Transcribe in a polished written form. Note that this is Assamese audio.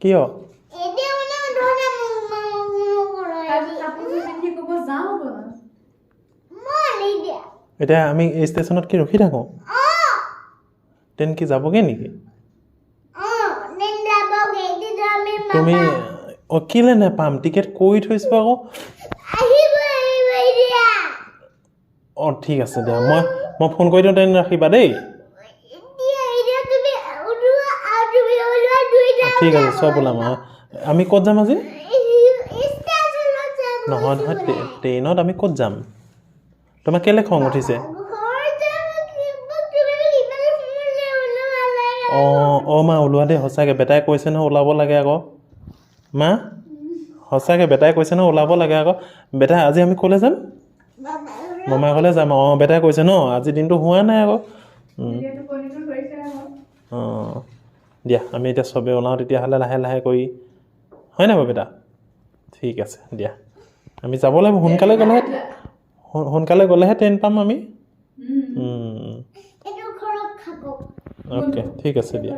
কিয় এতিয়া আমি এই ষ্টেচনত কি ৰখি থাকোঁ ট্ৰেইন কি যাবগৈ নেকি তুমি কেলে নেপাম টিকেট কৰি থৈছোঁ আকৌ অঁ ঠিক আছে দিয়া মই ফোন কৰি দিওঁ ট্ৰেইন ৰাখিবা দেই ঠিক আছে চব ওলাম আমি ক'ত যাম আজি নহয় ট্ৰেইনত আমি ক'ত যাম তোমাৰ কেলে খং উঠিছে অঁ মা ওলোৱা দেই সঁচাকৈ বেটাই কৈছে নহয় ওলাব লাগে আকৌ মা সঁচাকৈ বেটাই কৈছে নহয় ওলাব লাগে আকৌ বেটা আজি আমি ক'লৈ যাম মামাৰ ঘৰলৈ যাম অঁ বেটাই কৈছে ন আজি দিনটো হোৱা নাই আকৌ অঁ দিয়া আমি এতিয়া চবেই ওলাওঁ তেতিয়াহ'লে লাহে লাহে কৰি হয় নাই বাৰু বেটা ঠিক আছে দিয়া আমি যাব লাগিব সোনকালে গ'লেহে ট্ৰেইন পাম আমি অ'কে ঠিক আছে দিয়া